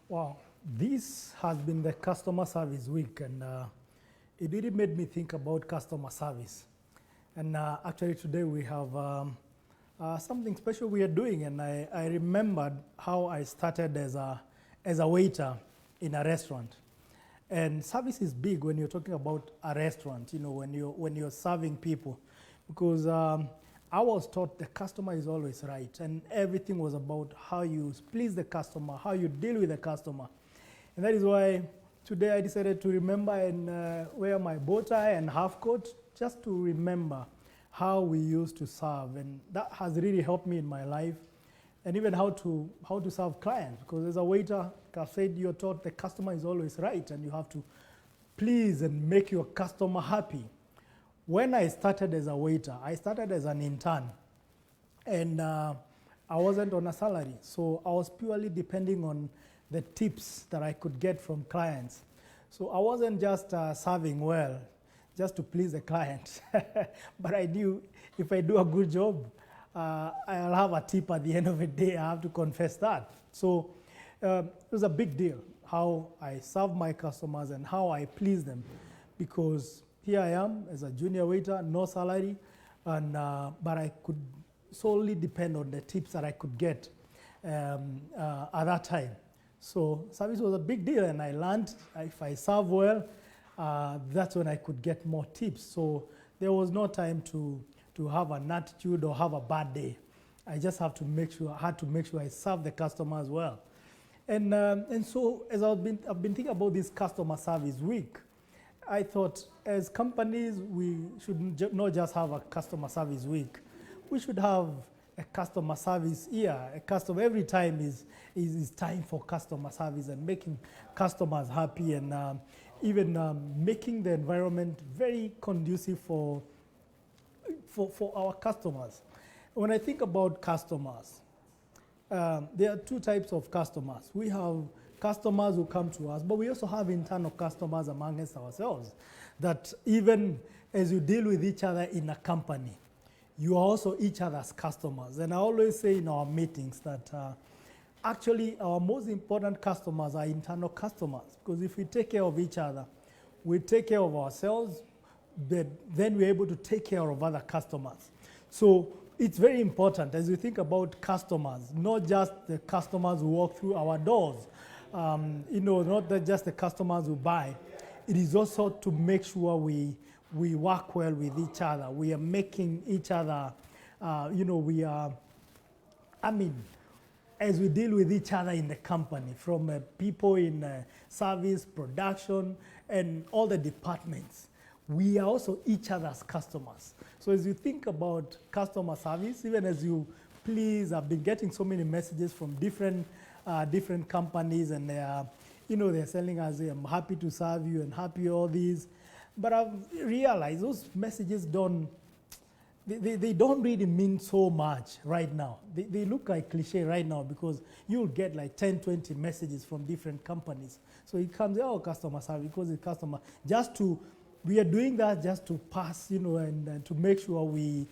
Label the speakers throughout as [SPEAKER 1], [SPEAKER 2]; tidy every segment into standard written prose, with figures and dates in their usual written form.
[SPEAKER 1] Wow, this has been the customer service week, and it really made me think about customer service. And actually, today we have something special we are doing, and I remembered how I started as a waiter in a restaurant. And service is big when you're talking about a restaurant. You know, when you're serving people, because I was taught the customer is always right, and everything was about how you please the customer, how you deal with the customer. And that is why today I decided to remember and wear my bow tie and half coat just to remember how we used to serve. And that has really helped me in my life, and even how to serve clients. Because as a waiter, like I've said, you're taught the customer is always right, and you have to please and make your customer happy. When I started as a waiter, I started as an intern, and I wasn't on a salary, so I was purely depending on the tips that I could get from clients. So I wasn't just serving well, just to please the client, but I knew if I do a good job, I'll have a tip at the end of the day. I have to confess that. So it was a big deal how I serve my customers and how I please them, because here I am as a junior waiter, no salary, and but I could solely depend on the tips that I could get at that time. So service was a big deal, and I learned if I serve well, that's when I could get more tips. So there was no time to have an attitude or have a bad day. I just had to make sure I serve the customers well. And so as I've been thinking about this customer service week, I thought as companies, we should not just have a customer service week. We should have a customer service year. Every time is time for customer service and making customers happy, and even making the environment very conducive for our customers. When I think about customers, there are two types of customers. We have customers who come to us, but we also have internal customers amongst ourselves, that even as you deal with each other in a company, you are also each other's customers. And I always say in our meetings that actually our most important customers are internal customers, because if we take care of each other, we take care of ourselves, but then we're able to take care of other customers. So it's very important as we think about customers, not just the customers who walk through our doors, not just the customers who buy. It is also to make sure we work well with each other. We are making each other, as we deal with each other in the company, from people in service, production, and all the departments, we are also each other's customers. So as you think about customer service, even as you please, I've been getting so many messages from different companies, and they're telling us, I'm happy to serve you and happy all these. But I've realized those messages don't really mean so much right now. They look like cliche right now, because you'll get like 10, 20 messages from different companies. So it comes, customer service, because it's customer. We are doing that just to pass, and to make sure we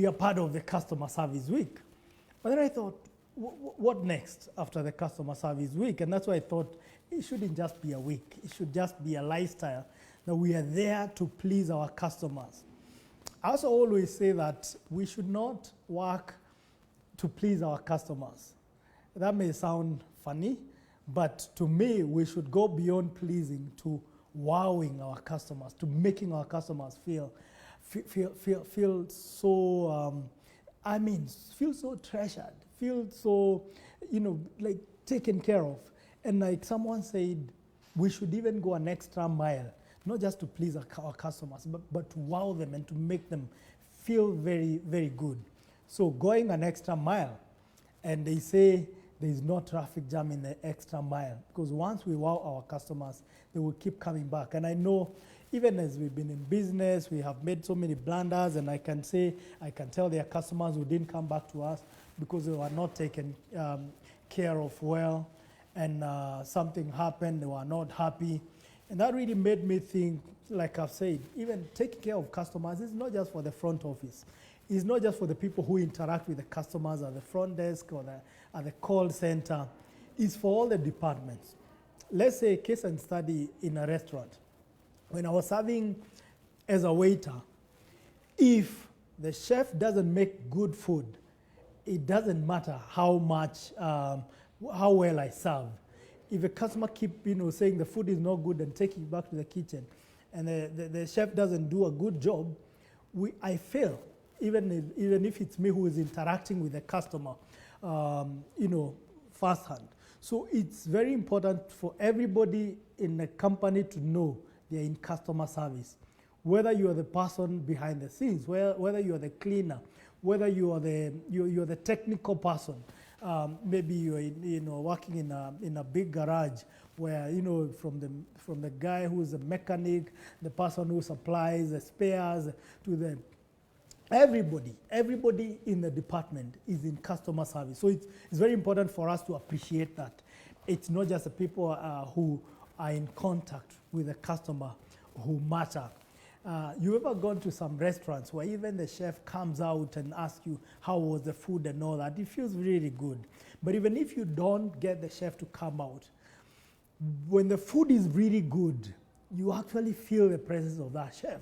[SPEAKER 1] are part of the customer service week. But then I thought, what next after the customer service week? And that's why I thought it shouldn't just be a week. It should just be a lifestyle, that we are there to please our customers. I also always say that we should not work to please our customers. That may sound funny, but to me, we should go beyond pleasing to wowing our customers, to making our customers feel so, feel so treasured, feel so, like taken care of. And like someone said, we should even go an extra mile, not just to please our customers, but to wow them and to make them feel very, very good. So going an extra mile, and they say there is no traffic jam in the extra mile, because once we wow our customers, they will keep coming back. And I know even as we've been in business, we have made so many blunders, and I can tell their customers who didn't come back to us because they were not taken care of well, and something happened, they were not happy. And that really made me think, like I've said, even taking care of customers is not just for the front office. It's not just for the people who interact with the customers at the front desk or at the call center. is for all the departments. Let's say case and study in a restaurant. When I was serving as a waiter, if the chef doesn't make good food, it doesn't matter how much, how well I serve. If a customer keep saying the food is not good and taking it back to the kitchen, and the chef doesn't do a good job, I fail, even if it's me who is interacting with the customer, firsthand. So it's very important for everybody in the company to know they're in customer service. Whether you are the person behind the scenes, whether you are the cleaner, whether you are the technical person, maybe you're working in a big garage where from the guy who's a mechanic, the person who supplies the spares to everybody in the department is in customer service. So it's very important for us to appreciate that. It's not just the people who are in contact with the customer who matter. You ever gone to some restaurants where even the chef comes out and asks you how was the food and all that? It feels really good. But even if you don't get the chef to come out, when the food is really good, you actually feel the presence of that chef.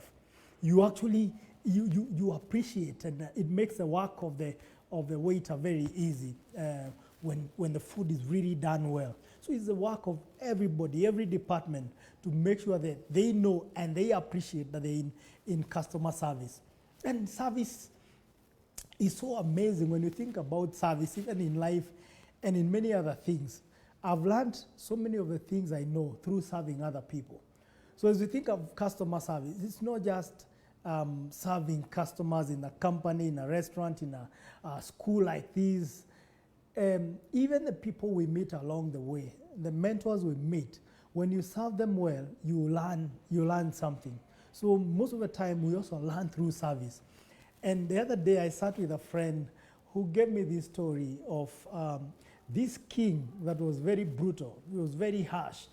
[SPEAKER 1] You actually you appreciate, and it makes the work of the waiter very easy when the food is really done well. So it's the work of everybody, every department, to make sure that they know and they appreciate that they're in customer service. And service is so amazing when you think about service, even in life and in many other things. I've learned so many of the things I know through serving other people. So as we think of customer service, it's not just serving customers in a company, in a restaurant, in a school like this. Even the people we meet along the way, the mentors we meet, when you serve them well, you learn something. So most of the time, we also learn through service. And the other day, I sat with a friend who gave me this story of this king that was very brutal. He was very harsh.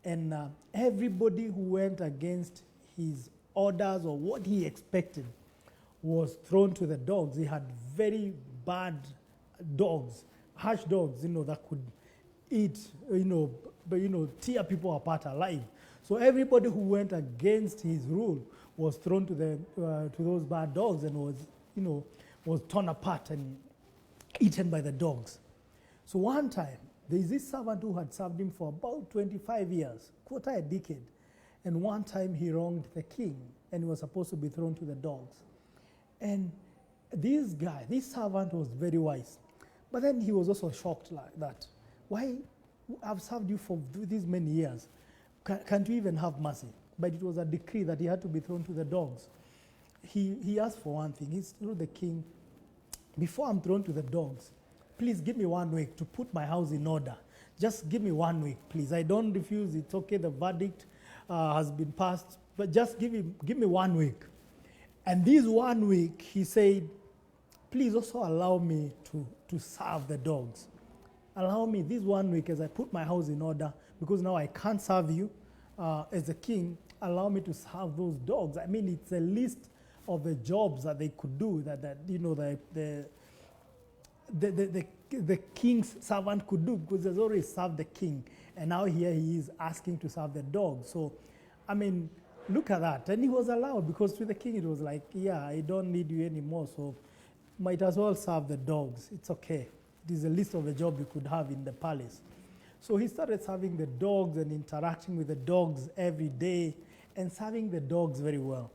[SPEAKER 1] And everybody who went against his orders or what he expected was thrown to the dogs. He had very bad dogs, harsh dogs, that could eat, tear people apart alive. So everybody who went against his rule was thrown to those bad dogs and was torn apart and eaten by the dogs. So one time, there is this servant who had served him for about 25 years, quarter a decade. And one time he wronged the king and he was supposed to be thrown to the dogs. And this servant was very wise. But then he was also shocked like that. Why? I've served you for these many years. Can't you even have mercy? But it was a decree that he had to be thrown to the dogs. He asked for one thing. He told the king, before I'm thrown to the dogs, please give me 1 week to put my house in order. Just give me 1 week, please. I don't refuse. It's okay. The verdict has been passed. But just give me 1 week. And this 1 week, he said, please also allow me to serve the dogs. Allow me this 1 week as I put my house in order, because now I can't serve you as a king. Allow me to serve those dogs. I mean, it's a list of the jobs that they could do that the king's servant could do, because he's already served the king. And now here he is asking to serve the dogs. So, I mean, look at that. And he was allowed, because to the king it was like, yeah, I don't need you anymore, so might as well serve the dogs. It's okay. It is a list of a job you could have in the palace. So he started serving the dogs and interacting with the dogs every day and serving the dogs very well.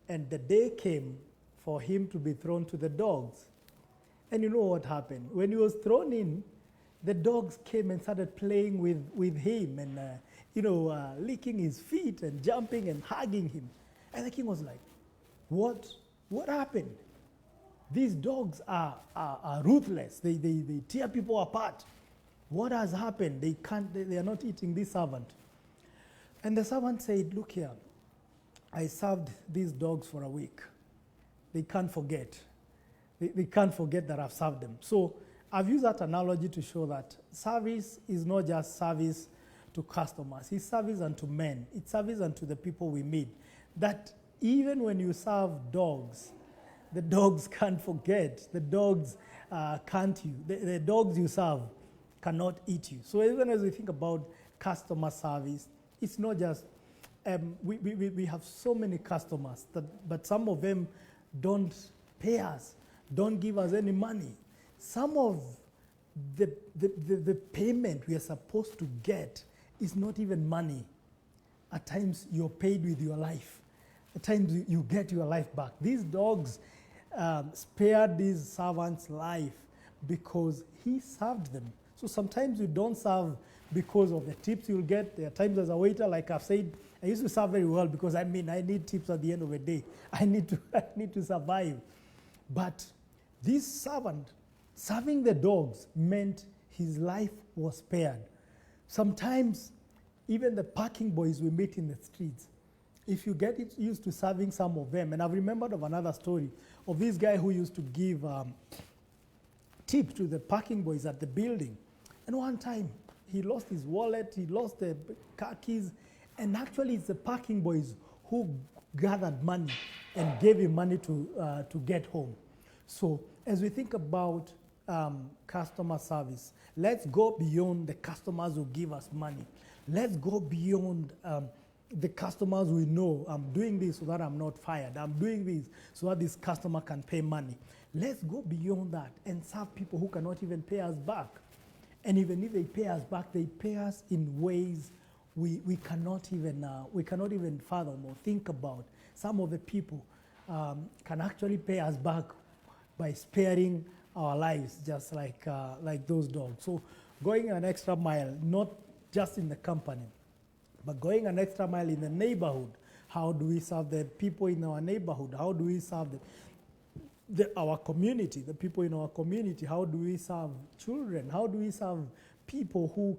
[SPEAKER 1] And the day came for him to be thrown to the dogs. And you know what happened? When he was thrown in, the dogs came and started playing with him and, licking his feet and jumping and hugging him. And the king was like, what happened? These dogs are ruthless. They tear people apart. What has happened? They are not eating this servant. And the servant said, look here, I served these dogs for a week. They can't forget. They can't forget that I've served them. So I've used that analogy to show that service is not just service to customers. It's service unto men. It's service unto the people we meet. That even when you serve dogs, the dogs can't forget. The dogs can't you. The dogs you serve, cannot eat you. So even as we think about customer service, it's not just, we have so many customers, but some of them don't pay us, don't give us any money. Some of the payment we are supposed to get is not even money. At times you're paid with your life. At times you get your life back. These dogs spared these servants' life because he served them. So sometimes you don't serve because of the tips you'll get. There are times as a waiter, like I've said, I used to serve very well because I need tips at the end of the day. I need to survive. But this servant, serving the dogs, meant his life was spared. Sometimes even the parking boys we meet in the streets, if you get used to serving some of them, and I've remembered of another story of this guy who used to give tips to the parking boys at the building. And one time, he lost his wallet, he lost the car keys, and actually it's the parking boys who gathered money and gave him money to get home. So as we think about customer service, let's go beyond the customers who give us money. Let's go beyond the customers we know. I'm doing this so that I'm not fired. I'm doing this so that this customer can pay money. Let's go beyond that and serve people who cannot even pay us back. And even if they pay us back, they pay us in ways we cannot even fathom or think about. Some of the people can actually pay us back by sparing our lives, just like those dogs. So going an extra mile, not just in the company, but going an extra mile in the neighborhood. How do we serve the people in our neighborhood? How do we serve our community, the people in our community? How do we serve children? How do we serve people who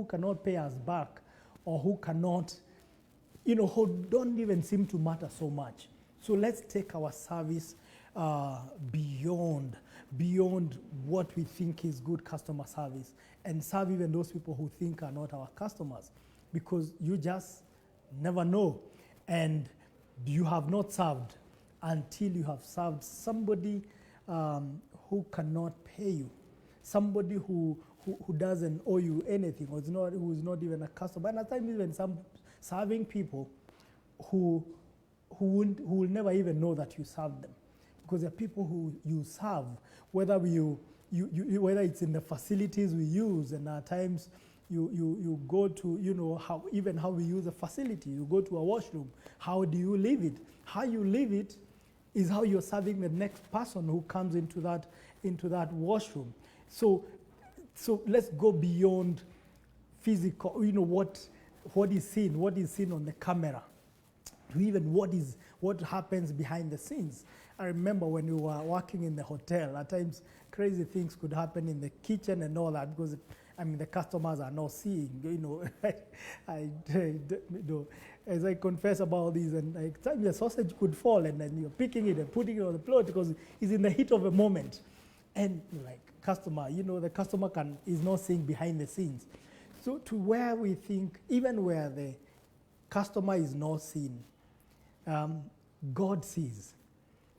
[SPEAKER 1] cannot pay us back, or who cannot, who don't even seem to matter so much? So let's take our service beyond what we think is good customer service, and serve even those people who think are not our customers, because you just never know. And you have not served until you have served somebody who cannot pay you, somebody who doesn't owe you anything, or who is not even a customer. And at times even some serving people who will never even know that you served them, because there are people who you serve, whether whether it's in the facilities we use, and at times you go to, how we use a facility. You go to a washroom. How do you leave it? How you leave it is how you're serving the next person who comes into that washroom. So let's go beyond physical, what is seen on the camera, to even what happens behind the scenes. I remember when we were working in the hotel, at times crazy things could happen in the kitchen and all that, because the customers are not seeing, as I confess about this, and like time the sausage could fall, and then you're picking it and putting it on the plate because it's in the heat of a moment. And like customer, the customer is not seeing behind the scenes. So to where we think, even where the customer is not seen, God sees.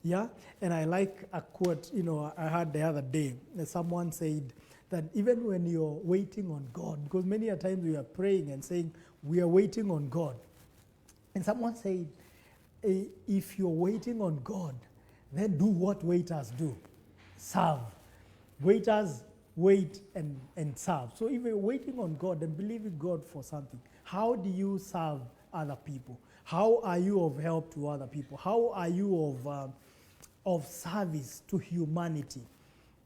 [SPEAKER 1] Yeah? And I like a quote, I heard the other day, that someone said that even when you're waiting on God, because many a times we are praying and saying, we are waiting on God. And someone said, if you're waiting on God, then do what waiters do. Serve. Waiters wait and serve. So if you're waiting on God and believing God for something, how do you serve other people? How are you of help to other people? How are you of service to humanity?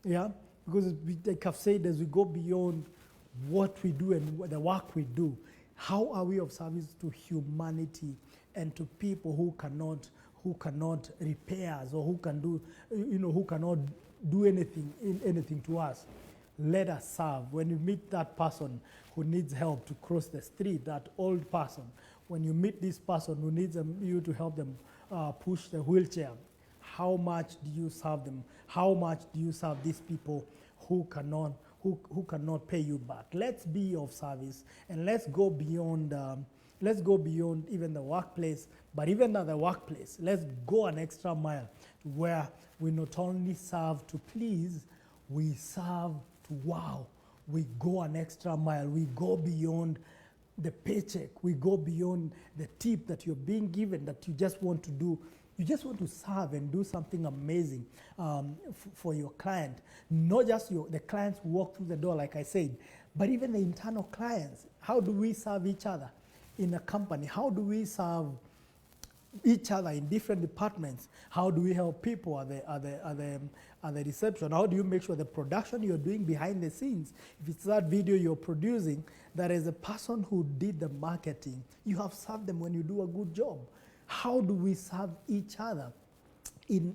[SPEAKER 1] Yeah? Because like I've said, as we go beyond what we do and the work we do, how are we of service to humanity and to people who cannot repair us, or who cannot do anything to us? Let us serve. When you meet that person who needs help to cross the street, that old person, when you meet this person who needs you to help them push the wheelchair, how much do you serve them? How much do you serve these people who cannot pay you back? Let's be of service, and let's go beyond let's go beyond even the workplace, but even at the workplace, let's go an extra mile where we not only serve to please, we serve to wow. We go an extra mile. We go beyond the paycheck. We go beyond the tip that you're being given, that you just want to do. You just want to serve and do something amazing for your client. Not just the clients who walk through the door, like I said, but even the internal clients. How do we serve each other in a company? How do we serve each other in different departments? How do we help people at the reception? How do you make sure the production you're doing behind the scenes, if it's that video you're producing, that is a person who did the marketing, you have served them when you do a good job? How do we serve each other in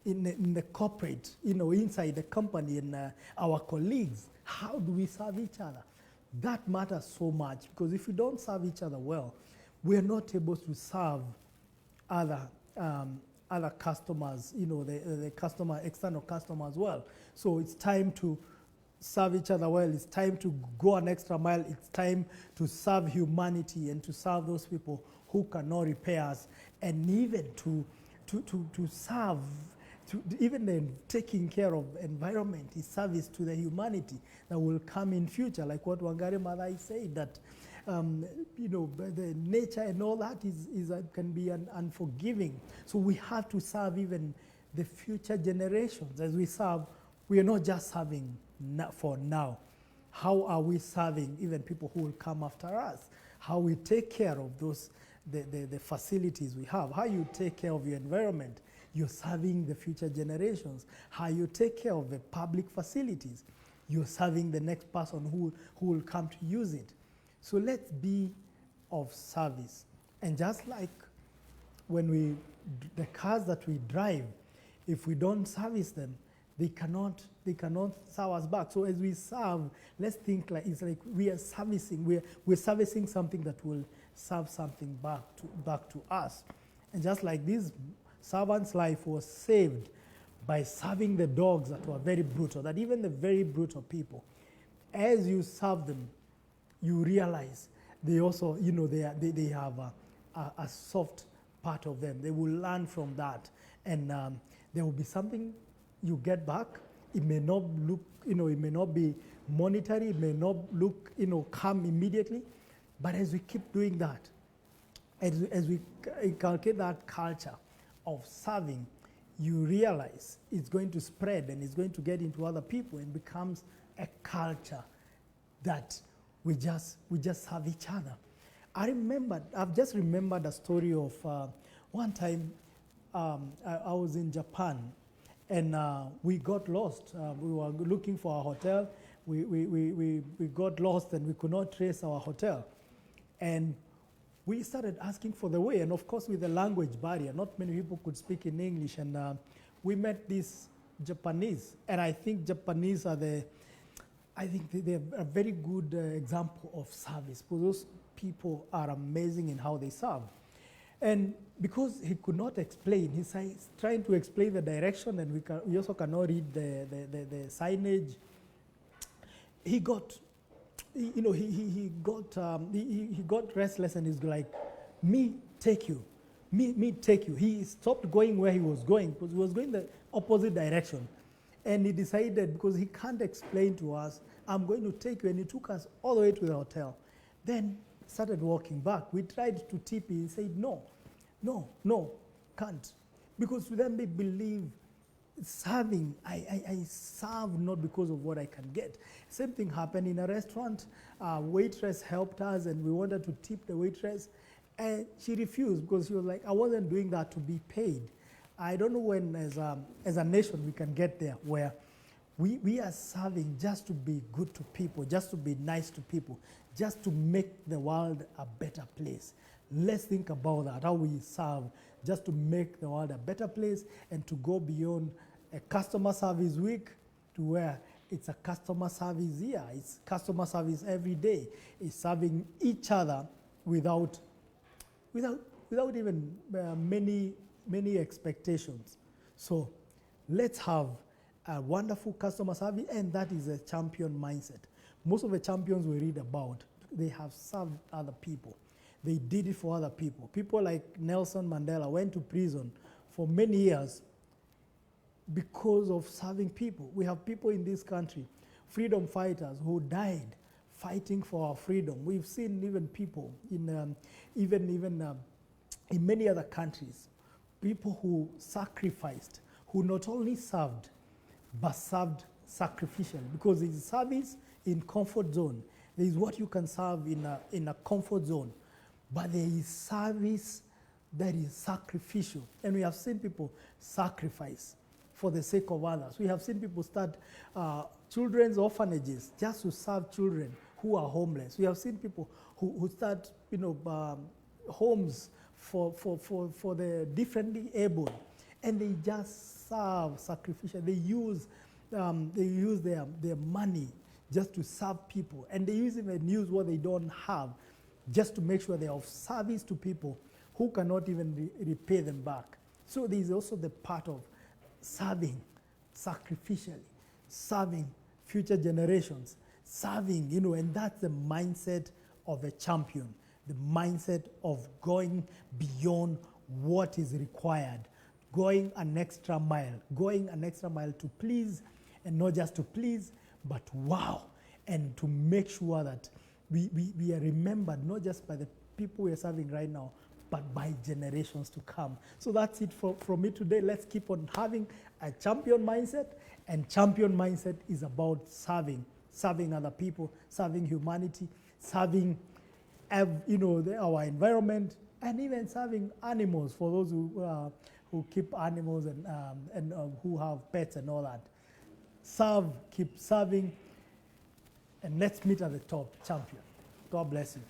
[SPEAKER 1] the corporate, inside the company, and our colleagues? How do we serve each other? That matters so much, because if we don't serve each other well, we are not able to serve other customers, the external customers well. So it's time to serve each other well. It's time to go an extra mile. It's time to serve humanity and to serve those people who cannot repay us, and even to serve, even the taking care of environment is service to the humanity that will come in future, like what Wangari Maathai said, that the nature and all that can be unforgiving. So we have to serve even the future generations. As we serve, we are not just serving for now. How are we serving even people who will come after us? How we take care of the facilities we have, how you take care of your environment, you're serving the future generations. How you take care of the public facilities, you're serving the next person who will come to use it. So let's be of service. And just like when the cars that we drive, if we don't service them, they cannot serve us back. So as we serve, let's think like it's like we are servicing, we're servicing something that will serve something back to us. And just like this servant's life was saved by serving the dogs that were very brutal, that even the very brutal people, as you serve them, you realize they also, they have a soft part of them. They will learn from that, and there will be something you get back. It may not look, it may not be monetary. It may not look, come immediately. But as we keep doing that, as we inculcate that culture of serving, you realize it's going to spread and it's going to get into other people and becomes a culture that we just serve each other. I've just remembered a story of one time I was in Japan, and we got lost. We were looking for a hotel. We got lost and we could not trace our hotel. And we started asking for the way, and of course with the language barrier, not many people could speak in English, and we met these Japanese, and I think Japanese are they're a very good example of service, because those people are amazing in how they serve. And because he could not explain, he's trying to explain the direction, and we also cannot read the signage. He got he got restless, and he's like, me take you. He stopped going where he was going, because he was going the opposite direction. And he decided, because he can't explain to us, I'm going to take you. And he took us all the way to the hotel. Then started walking back. We tried to tip him. He said, no, can't. Because then they believe serving, I serve not because of what I can get. Same thing happened in a restaurant. Waitress helped us, and we wanted to tip the waitress. And she refused, because she was like, I wasn't doing that to be paid. I don't know when, as a nation, we can get there where we are serving just to be good to people, just to be nice to people, just to make the world a better place. Let's think about that, how we serve just to make the world a better place, and to go beyond a customer service week to where it's a customer service year. It's customer service every day. It's serving each other without even many expectations. So let's have a wonderful customer service, and that is a champion mindset. Most of the champions we read about, they have served other people. They did it for other people. People like Nelson Mandela went to prison for many years because of serving people. We have people in this country, freedom fighters who died fighting for our freedom. We've seen even people in in many other countries, people who sacrificed, who not only served, but served sacrificially. Because there is service in comfort zone. There is what you can serve in a comfort zone. But there is service that is sacrificial. And we have seen people sacrifice for the sake of others. We have seen people start children's orphanages just to serve children who are homeless. We have seen people who start, homes for the differently able, and they just serve sacrificial. They use their money just to serve people, and they even use what they don't have just to make sure they are of service to people who cannot even repay them back. So there is also the part of serving sacrificially, serving future generations, serving, and that's the mindset of a champion, the mindset of going beyond what is required, going an extra mile to please, and not just to please, but wow, and to make sure that we are remembered not just by the people we are serving right now, but by generations to come. So that's it from me today. Let's keep on having a champion mindset, and champion mindset is about serving other people, serving humanity, serving our environment, and even serving animals for those who keep animals and who have pets and all that. Serve, keep serving, and let's meet at the top, champion. God bless you.